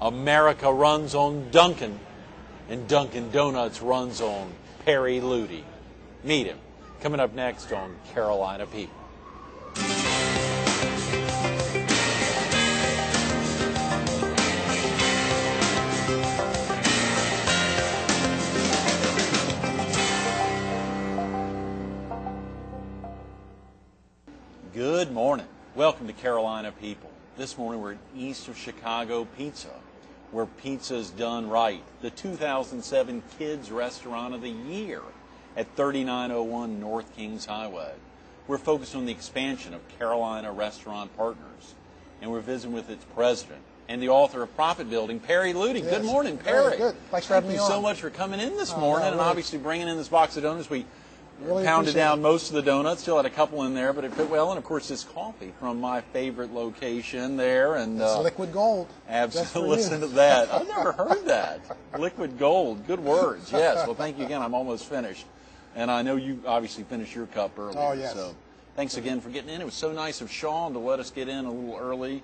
America runs on Dunkin', and Dunkin' Donuts runs on Perry Ludy. Meet him. Coming up next on Carolina People. Good morning. Welcome to Carolina People. This morning we're east of Chicago Pizza, where pizza is done right. The 2007 Kids Restaurant of the Year at 3901 North Kings Highway. We're focused on the expansion of Carolina Restaurant Partners, and we're visiting with its president and the author of Profit Building, Perry Ludy. Yes. Good morning, Perry. Good. Thanks for having me on. Thank you so much for coming in this morning and obviously bringing in this box of donuts. We really pounded down most of the donuts, still had a couple in there, but it fit well. And of course, this coffee from my favorite location there. And it's liquid gold. Absolutely. Listen to that. I've never heard that. Liquid gold. Good words. Yes. Well, thank you again. I'm almost finished. And I know you obviously finished your cup earlier. Oh, yes. So thanks again for getting in. It was so nice of Sean to let us get in a little early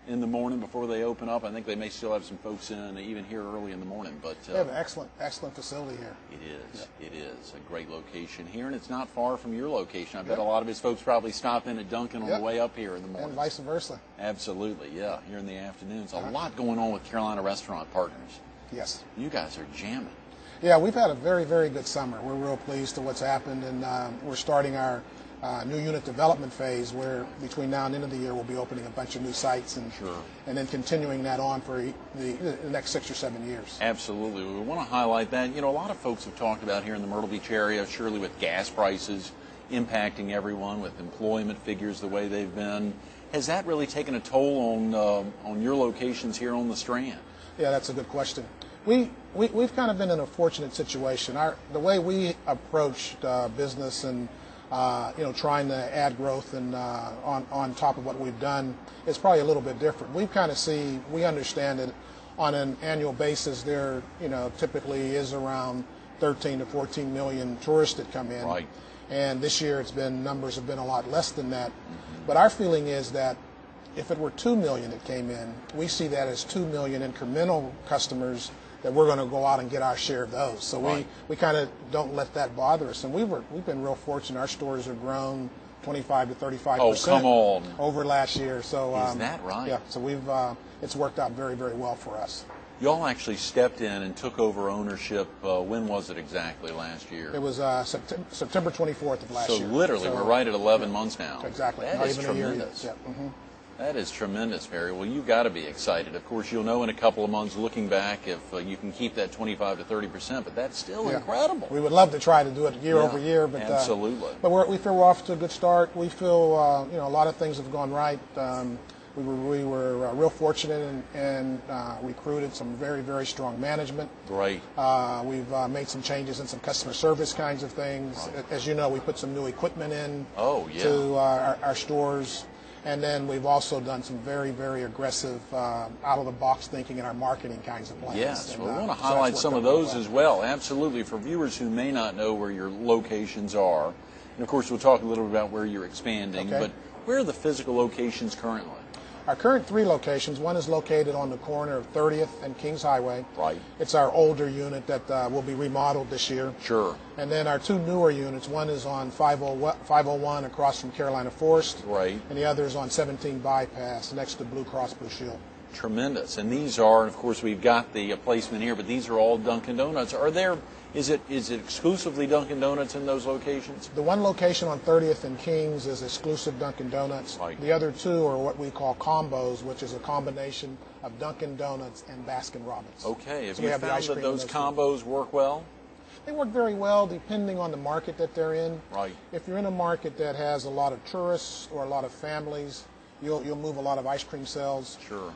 in the morning before they open up. I think they may still have some folks in even here early in the morning. But they have an excellent facility here. It is. Yeah. It is a great location here, and it's not far from your location. I bet a lot of his folks probably stop in at Dunkin' on the way up here in the morning. And vice versa. Absolutely, yeah. Here in the afternoons. A lot going on with Carolina Restaurant Partners. Yes. You guys are jamming. Yeah, we've had a very, very good summer. We're real pleased to what's happened, and we're starting our new unit development phase, where between now and the end of the year we'll be opening a bunch of new sites and then continuing that on for the next 6 or 7 years. Absolutely. We want to highlight that. You know, a lot of folks have talked about here in the Myrtle Beach area, surely with gas prices impacting everyone, with employment figures the way they've been. Has that really taken a toll on your locations here on the Strand? Yeah, that's a good question. We've kind of been in a fortunate situation. The way we approached business and trying to add growth and on top of what we've done is probably a little bit different. We understand that on an annual basis there, typically is around 13 to 14 million tourists that come in. Right. And this year numbers have been a lot less than that. Mm-hmm. But our feeling is that if it were 2 million that came in, we see that as 2 million incremental customers that we're going to go out and get our share of those. So we kind of don't let that bother us. And we've been real fortunate. Our stores have grown 25 to 35% oh, come on. over last year. So is that right? Yeah. So it's worked out very, very well for us. You all actually stepped in and took over ownership. When was it exactly last year? It was September 24th of last year. So literally, we're right at 11 months now. Exactly. That is tremendous. Yeah. Mm-hmm. That is tremendous, Perry. Well, you've got to be excited. Of course, you'll know in a couple of months, looking back, if you can keep that 25 to 30%, but that's still incredible. We would love to try to do it year over year, but absolutely. But we feel we're off to a good start. We feel a lot of things have gone right. We were real fortunate and recruited some very, very strong management. Great. We've made some changes in some customer service kinds of things. Right. As you know, we put some new equipment in to our stores. And then we've also done some very, very aggressive, out-of-the-box thinking in our marketing kinds of plans. Yes, we want to highlight some of those as well. Absolutely. For viewers who may not know where your locations are, and of course we'll talk a little bit about where you're expanding, but where are the physical locations currently? Our current 3 locations, one is located on the corner of 30th and Kings Highway. Right. It's our older unit that will be remodeled this year. Sure. And then our 2 newer units, one is on 501 across from Carolina Forest. Right. And the other is on 17 Bypass next to Blue Cross Blue Shield. Tremendous. And these are, of course, we've got the placement here, but these are all Dunkin' Donuts. Is it exclusively Dunkin' Donuts in those locations? The one location on 30th and Kings is exclusive Dunkin' Donuts. Right. The other 2 are what we call combos, which is a combination of Dunkin' Donuts and Baskin-Robbins. Okay. Have you found that those combos work well? They work very well depending on the market that they're in. Right. If you're in a market that has a lot of tourists or a lot of families, you'll move a lot of ice cream sales. Sure.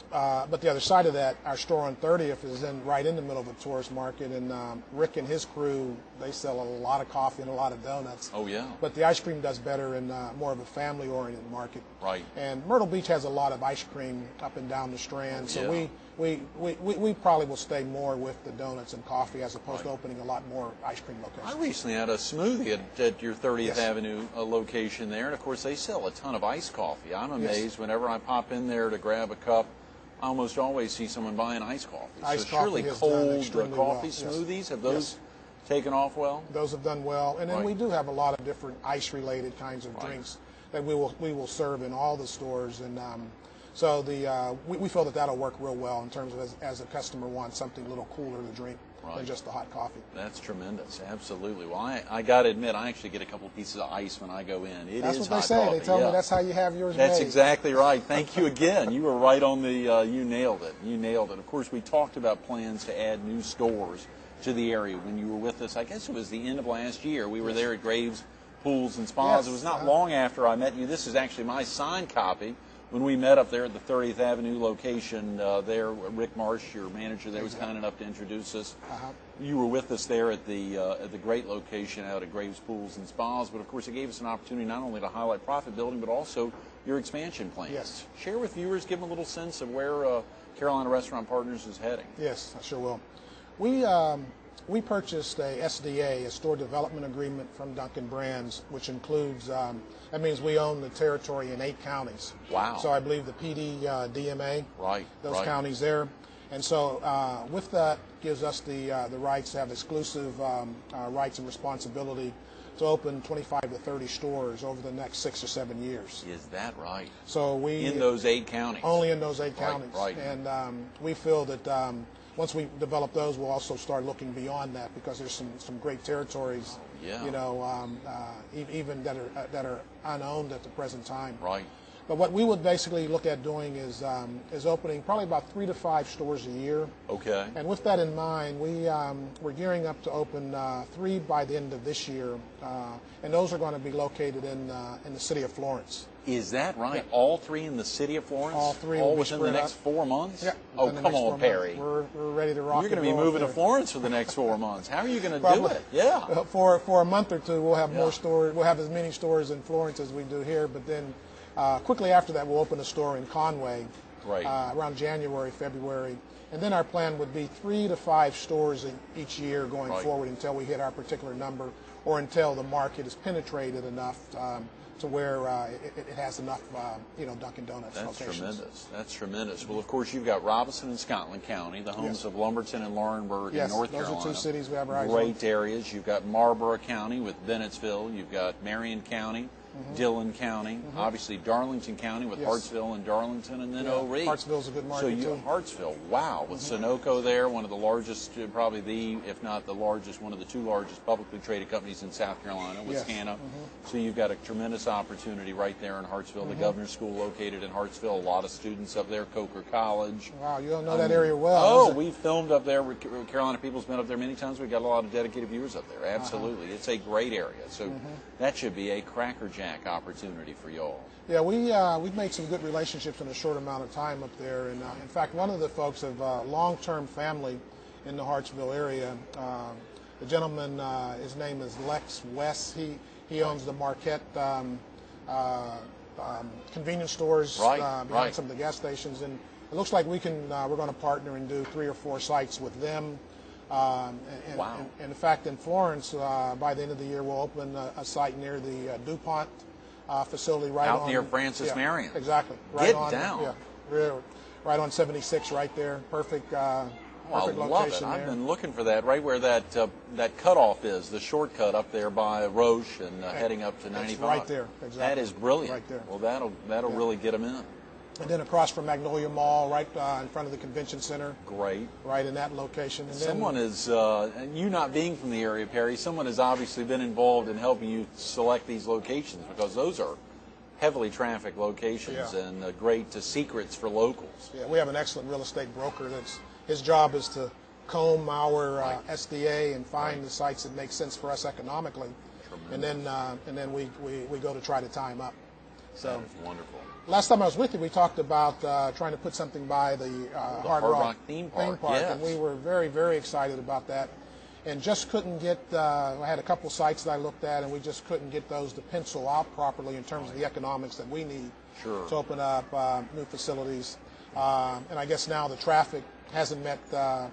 But the other side of that, our store on 30th is right in the middle of a tourist market, and Rick and his crew, they sell a lot of coffee and a lot of donuts. Oh, yeah. But the ice cream does better in more of a family-oriented market. Right. And Myrtle Beach has a lot of ice cream up and down the Strand, so we probably will stay more with the donuts and coffee as opposed to opening a lot more ice cream locations. I recently had a smoothie at your 30th Avenue location there, and of course they sell a ton of iced coffee. I'm amazed whenever I pop in there to grab a cup I almost always see someone buying iced coffee. Iced so surely coffee has cold done extremely coffee well. smoothies, Yes. have those taken off well? Those have done well, and then Right. we do have a lot of different ice-related kinds of drinks that we will serve in all the stores, and so we feel that that'll work real well in terms of as a customer wants something a little cooler to drink than just the hot coffee. That's tremendous, absolutely. Well, I got to admit, I actually get a couple pieces of ice when I go in. That's is what they hot say. coffee. They tell me that's how you have yours That's made. exactly right. Thank you again. You were right on the, you nailed it. You nailed it. Of course, we talked about plans to add new stores to the area when you were with us. I guess it was the end of last year. We were there at Graves Pools and Spas. Yes. It was not long after I met you. This is actually my signed copy when we met up there at the 30th Avenue location there. Rick Marsh, your manager there, was kind enough to introduce us. You were with us there at the great location out at Graves Pools and Spas, but of course it gave us an opportunity not only to highlight profit building, but also your expansion plans. Yes. Share with viewers, give them a little sense of where Carolina Restaurant Partners is heading. Yes, I sure will. We purchased a SDA, a store development agreement from Dunkin' Brands, which includes, that means we own the territory in 8 counties. Wow. So I believe the PD, DMA, those right. counties there. And so with that gives us the rights to have exclusive rights and responsibility to open 25 to 30 stores over the next 6 or 7 years. Is that right? So we in those 8 counties? Only in those 8 counties. Right. And we feel that once we develop those, we'll also start looking beyond that because there's some great territories, you know, even that are unowned at the present time. Right. But what we would basically look at doing is opening probably about 3 to 5 stores a year. Okay. And with that in mind, we're gearing up to open 3 by the end of this year, and those are going to be located in the city of Florence. Is that right? Yeah. All 3 in the city of Florence? All 3 all will be within the spread next out. 4 months? Yeah. Oh, come on, Perry. We're ready to rock. You're going to be moving to Florence for the next 4 months. How are you going to do it? Yeah. For a month or two, we'll have more stores. We'll have as many stores in Florence as we do here. But then, quickly after that, we'll open a store in Conway. Right. Around January, February, and then our plan would be 3 to 5 stores each year going forward until we hit our particular number, or until the market is penetrated enough to where it has enough, Dunkin' Donuts That's locations. tremendous. That's tremendous. Well, of course, you've got Robinson and Scotland County, the homes of Lumberton and Laurinburg in North Carolina. Those are 2 cities we have our eyes on. Great areas. You've got Marlborough County with Bennettsville. You've got Marion County, Dillon County, obviously Darlington County with Hartsville and Darlington, and then O'Ree. Hartsville's a good market too. Hartsville, wow, with Sunoco there, one of the largest, probably the, if not the largest, one of the 2 largest publicly traded companies in South Carolina with SCANA. So you've got a tremendous opportunity right there in Hartsville. The Governor's School located in Hartsville, a lot of students up there, Coker College. Wow, you don't know that area well. Oh, we filmed up there. Carolina People's been up there many times. We've got a lot of dedicated viewers up there. Absolutely. It's a great area. So that should be a crackerjack opportunity for y'all. Yeah, we've made some good relationships in a short amount of time up there. And in fact, one of the folks of long-term family in the Hartsville area, the gentleman, his name is Lex West. He owns the Marquette convenience stores behind some of the gas stations, and it looks like we're going to partner and do 3 or 4 sites with them. And in fact, in Florence, by the end of the year, we'll open a site near the DuPont facility out near Francis Marion. Exactly. Right down. Yeah, right on 76, right there. Perfect. Perfect I love it. location I've there. been looking for that, right where that cutoff is, the shortcut up there by Roche and heading up to 95. Right there, exactly. That is brilliant. Right there. Well, that'll really get them in. And then across from Magnolia Mall, right in front of the convention center. Great. Right in that location. And someone is, and you not being from the area, Perry, someone has obviously been involved in helping you select these locations, because those are heavily trafficked locations and great secrets for locals. Yeah, we have an excellent real estate broker his job is to comb our SDA and find the sites that make sense for us economically. Tremendous. And then we go to try to tie them up. So that is wonderful. Last time I was with you, we talked about trying to put something by the Hard Rock theme park, and we were very, very excited about that, and just couldn't get. I had a couple sites that I looked at, and we just couldn't get those to pencil out properly in terms of the economics that we need to open up new facilities. And I guess now the traffic hasn't met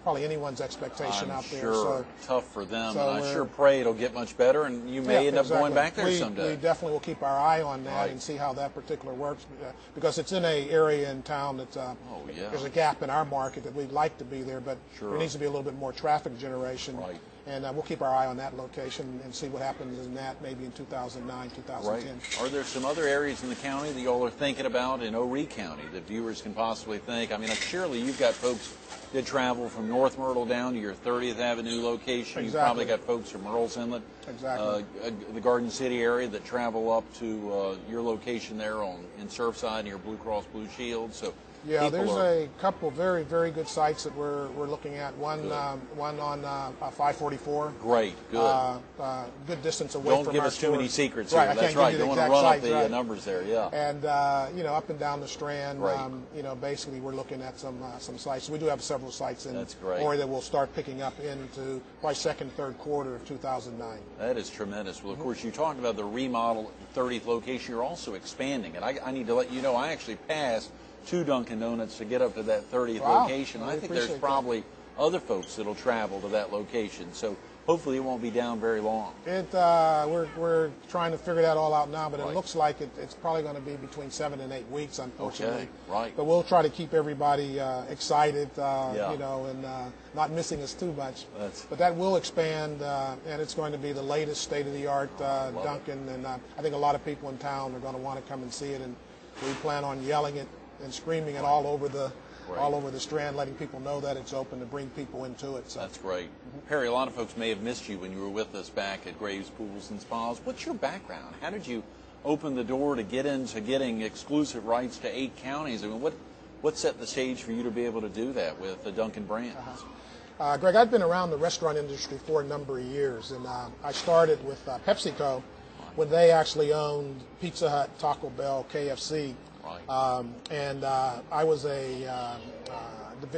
probably anyone's expectation I'm out there. sure tough for them, so and I sure pray it'll get much better, and you may end up exactly. going back there someday. We definitely will keep our eye on that Right. and see how that particular works, because it's in an area in town that there's a gap in our market that we'd like to be there, but there needs to be a little bit more traffic generation. Right. And we'll keep our eye on that location and see what happens in that maybe in 2009, 2010. Right. Are there some other areas in the county that y'all are thinking about in Horry County that viewers can possibly think? I mean, surely you've got folks that travel from North Myrtle down to your 30th Avenue location. Exactly. You've probably got folks from Murrells Inlet, the Garden City area that travel up to your location there in Surfside near Blue Cross Blue Shield. So yeah, there's a couple very, very good sites that we're looking at. One on 544. Great, good. Good distance away Don't from give our us too store. many secrets right, here. I That's can't right. give you Don't the want to exact run up sites, the numbers there. Yeah. And up and down the Strand, Right. Basically we're looking at some sites. We do have several sites in That's great. Horry that will start picking up into probably second, third quarter of 2009. That is tremendous. Well, of course, you talked about the remodel at 30th location. You're also expanding it. I need to let you know I actually passed 2 Dunkin' Donuts to get up to that 30th location. I I think there's appreciate probably other folks that'll travel to that location. So hopefully it won't be down very long. We're trying to figure that all out now, but Right. it looks like it's probably going to be between 7 and 8 weeks, unfortunately. Okay, right. But we'll try to keep everybody excited, Yeah. and not missing us too much. That's- But that will expand, and it's going to be the latest state-of-the-art Dunkin', and I think a lot of people in town are going to want to come and see it, and we plan on yelling it and screaming it all over the Strand, letting people know that it's open to bring people into it. So. That's great. Perry, a lot of folks may have missed you when you were with us back at Graves Pools and Spas. What's your background? How did you open the door to get into getting exclusive rights to 8 counties? I mean, what set the stage for you to be able to do that with the Dunkin' brand? Greg, I've been around the restaurant industry for a number of years, and I started with PepsiCo when they actually owned Pizza Hut, Taco Bell, KFC. Right. I was I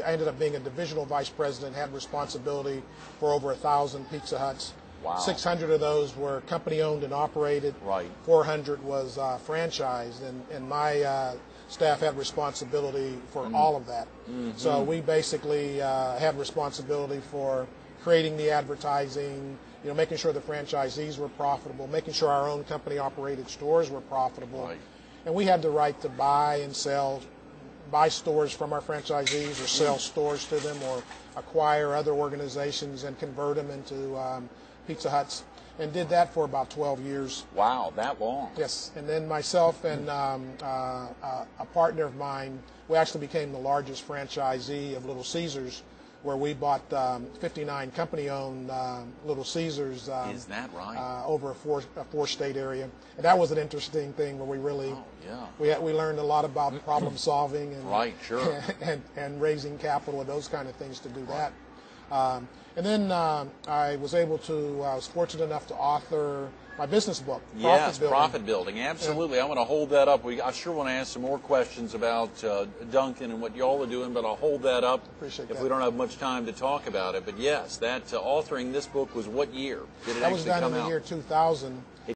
ended up being a divisional vice president, had responsibility for over 1,000 Pizza Huts. Wow. 600 of those were company owned and operated. Right. 400 was franchised, and my staff had responsibility for all of that. Mm-hmm. So we basically had responsibility for creating the advertising, making sure the franchisees were profitable, making sure our own company operated stores were profitable. Right. And we had the right to buy and buy stores from our franchisees or sell stores to them or acquire other organizations and convert them into Pizza Huts, and did that for about 12 years. Wow, that long. Yes, and then myself and a partner of mine, we actually became the largest franchisee of Little Caesars, where we bought 59 company-owned Little Caesars. Is that right? Over a four-state area, and that was an interesting thing where we really, we learned a lot about problem solving and right, sure, and raising capital and those kind of things to do that. And then I was fortunate enough to author my business book, Profit Building. Absolutely. I want to hold that up. I sure want to ask some more questions about Dunkin' and what y'all are doing, but I'll hold that up if we don't have much time to talk about it. But yes, that authoring this book was what year did it actually come out? That was done in the year 2000.